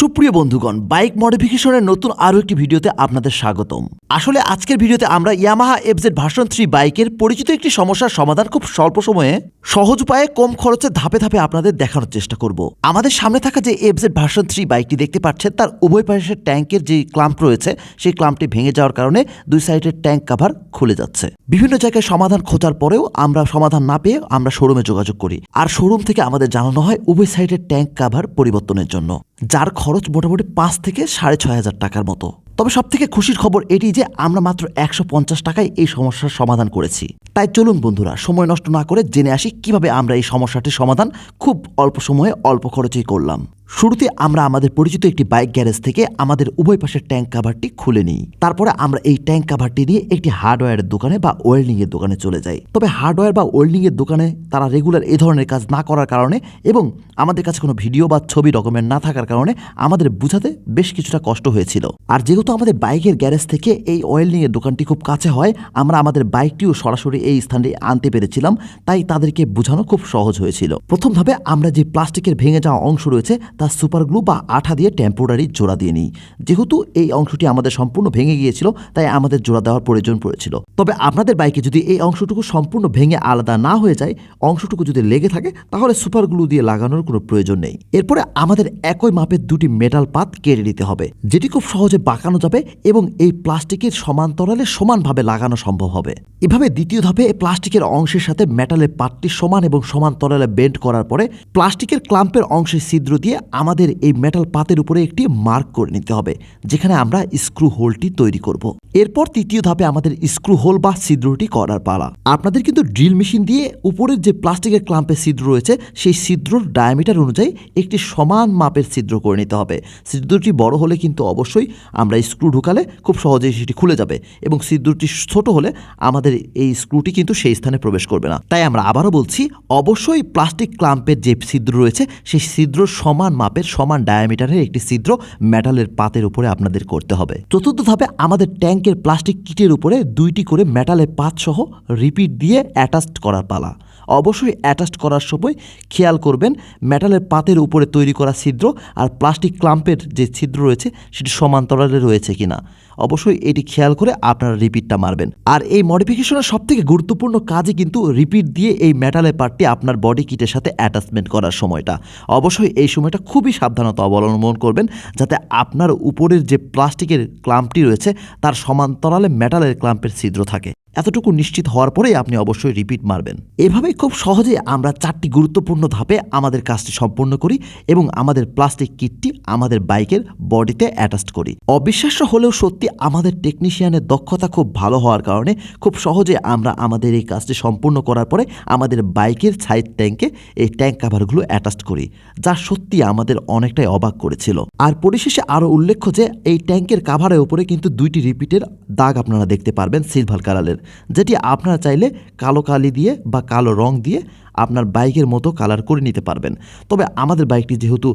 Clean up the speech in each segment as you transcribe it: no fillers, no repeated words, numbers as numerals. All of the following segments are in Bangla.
সুপ্রিয় বন্ধুগণ, বাইক মডিফিকেশনের নতুন আরও একটি ভিডিওতে আপনাদের স্বাগতম। আসলে আজকের ভিডিওতে আমরা ইয়ামাহা FZ ভার্সন 3 বাইকের পরিচিত একটি সমস্যার সমাধান খুব স্বল্প সময়ে সহজ উপায়ে কম খরচে ধাপে ধাপে আপনাদের দেখানোর চেষ্টা করব। আমাদের সামনে থাকা যে FZ ভার্সন 3 বাইকটি দেখতে পাচ্ছেন, তার উভয় পাশের ট্যাঙ্কের যে ক্লাম্প রয়েছে সেই ক্লাম্পটি ভেঙে যাওয়ার কারণে দুই সাইডের ট্যাঙ্ক কাভার খুলে যাচ্ছে। বিভিন্ন জায়গায় সমাধান খোঁজার পরেও আমরা সমাধান না পেয়ে আমরা শোরুমে যোগাযোগ করি, আর শোরুম থেকে আমাদের জানানো হয় উভয় সাইডের ট্যাঙ্ক কাভার পরিবর্তনের জন্য, যার খরচ মোটামুটি ৫ থেকে ৬,৫০০ টাকার মতো। তবে সবথেকে খুশির খবর এটি যে আমরা মাত্র ১৫০ টাকায় এই সমস্যার সমাধান করেছি। তাই চলুন বন্ধুরা, সময় নষ্ট না করে জেনে আসি কিভাবে আমরা এই সমস্যাটির সমাধান খুব অল্প সময়ে অল্প খরচেই করলাম। শুরুতে আমরা আমাদের পরিচিত একটি বাইক গ্যারেজ থেকে আমাদের উভয় পাশের ট্যাঙ্ক কাভারটি খুলে নিই। তারপরে আমরা এই ট্যাঙ্ক কাভারটি নিয়ে একটি হার্ডওয়্যারের দোকানে বা ওয়েল্ডিং এর দোকানে চলে যাই। তবে হার্ডওয়্যার বা ওয়েল্ডিং এর দোকানে তারা রেগুলার এই ধরনের কাজ না করার কারণে এবং আমাদের কাছে কোনো ভিডিও বা ছবি ডকুমেন্ট না থাকার কারণে আমাদের বুঝাতে বেশ কিছুটা কষ্ট হয়েছিল। আর যেহেতু আমাদের বাইকের গ্যারেজ থেকে এই ওয়েল্ডিং এর দোকানটি খুব কাছে হয়, আমরা আমাদের বাইকটিও সরাসরি এই স্থানে আনতে পেরেছিলাম, তাই তাদেরকে বোঝানো খুব সহজ হয়েছিল। প্রথম ধাপে আমরা যে প্লাস্টিকের ভেঙে যাওয়া অংশ রয়েছে তার সুপার গ্লু বা আঠা দিয়ে টেম্পোরারি জোড়া দিয়ে নিই। যেহেতু এই অংশটি আমাদের সম্পূর্ণ ভেঙে গিয়েছিল, তাই আমাদের জোড়া দেওয়ার প্রয়োজন পড়েছিল। তবে আপনাদের বাইকে যদি এই অংশটুকু সম্পূর্ণ ভেঙে আলাদা না হয়ে যায়, অংশটুকু যদি লেগে থাকে, তাহলে সুপার গ্লু দিয়ে লাগানোর কোনো প্রয়োজন নেই। এরপরে আমাদের একই মাপের দুটি মেটাল পাত কেটে নিতে হবে, যেটি খুব সহজে বাঁকানো যাবে এবং এই প্লাস্টিকের সমান্তরালে সমানভাবে লাগানো সম্ভব হবে। এভাবে দ্বিতীয় ধাপে প্লাস্টিকের অংশের সাথে মেটালের পাতটি সমান এবং সমান্তরালে বেন্ড করার পরে প্লাস্টিকের ক্লাম্পের অংশের ছিদ্র দিয়ে আমাদের এই মেটাল পাতের উপরে একটি মার্ক করে নিতে হবে, যেখানে আমরা স্ক্রু হোলটি তৈরি করব। এরপর তৃতীয় ধাপে আমাদের স্ক্রু হোল বা ছিদ্রটি করার পালা। আপনাদের কিন্তু ড্রিল মেশিন দিয়ে উপরের যে প্লাস্টিকের ক্লাম্পের ছিদ্র রয়েছে সেই ছিদ্রর ডায়ামিটার অনুযায়ী একটি সমান মাপের ছিদ্র করে নিতে হবে। ছিদ্রটি বড় হলে কিন্তু অবশ্যই আমরা স্ক্রু ঢুকালে খুব সহজেই সেটি খুলে যাবে, এবং ছিদ্রটি ছোট হলে আমাদের এই স্ক্রুটি কিন্তু সেই স্থানে প্রবেশ করবে না। তাই আমরা আবারও বলছি, অবশ্যই প্লাস্টিক ক্লাম্পের যে ছিদ্র রয়েছে সেই ছিদ্রর সমান মাপের সমান ডায়ামিটারের একটি ছিদ্র মেটালের পাতের উপরে আপনাদের করতে হবে। চতুর্থ ধাপে আমাদের ট্যাঙ্কের প্লাস্টিক কিটের উপরে দুইটি করে মেটালের পাত সহ রিপিট দিয়ে অ্যাটাচড করার পালা। অবশ্যই অ্যাটাচড করার সময় খেয়াল করবেন মেটালের পাতের উপরে তৈরি করা ছিদ্র আর প্লাস্টিক ক্লাম্পের যে ছিদ্র রয়েছে সেটি সমান্তরালে রয়েছে কিনা। অবশ্যই এটি খেয়াল করে আপনারা রিপিটটা মারবেন। আর এই মডিফিকেশনের সবথেকে গুরুত্বপূর্ণ কাজই কিন্তু রিপিট দিয়ে এই মেটালের পার্টটি আপনার বডি কিটের সাথে অ্যাটাচমেন্ট করার সময়টা। অবশ্যই এই সময়টা খুবই সাবধানতা অবলম্বন করবেন, যাতে আপনার উপরের যে প্লাস্টিকের ক্লাম্পটি রয়েছে তার সমান্তরালে মেটালের ক্লাম্পের ছিদ্র থাকে। এতটুকু নিশ্চিত হওয়ার পরেই আপনি অবশ্যই রিপিট মারবেন। এভাবেই খুব সহজে আমরা 4টি গুরুত্বপূর্ণ ধাপে আমাদের কাজটি সম্পূর্ণ করি এবং আমাদের প্লাস্টিক কিটটি আমাদের বাইকের বডিতে অ্যাটাচ করি। অবিশ্বাস্য হলেও সত্যি, আমাদের টেকনিশিয়ানের দক্ষতা খুব ভালো হওয়ার কারণে খুব সহজে আমরা আমাদের এই কাজটি সম্পূর্ণ করার পরে আমাদের বাইকের সাইড ট্যাঙ্কে এই ট্যাঙ্ক কাভারগুলো অ্যাটাচ করি, যা সত্যি আমাদের অনেকটাই অবাক করেছিল। আর পরিশেষে আরও উল্লেখ্য যে এই ট্যাঙ্কের কাভারের উপরে কিন্তু 2টি রিপিটের দাগ আপনারা দেখতে পারবেন সিলভার কালারের, যেটি আপনারা চাইলে কালো কালি দিয়ে বা কালো রং দিয়ে আপনার বাইকের মতো কালার করে নিতে পারবেন। তবে আমাদের বাইকটি যেহেতু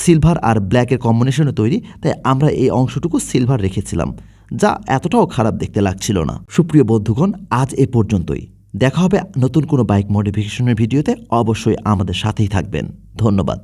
সিলভার আর ব্ল্যাকের কম্বিনেশনে তৈরি, তাই আমরা এই অংশটুকু সিলভার রেখেছিলাম, যা এতটাও খারাপ দেখতে লাগছিল না। সুপ্রিয় বন্ধুগণ, আজ এ পর্যন্তই। দেখা হবে নতুন কোনো বাইক মডিফিকেশনের ভিডিওতে। অবশ্যই আমাদের সাথেই থাকবেন। ধন্যবাদ।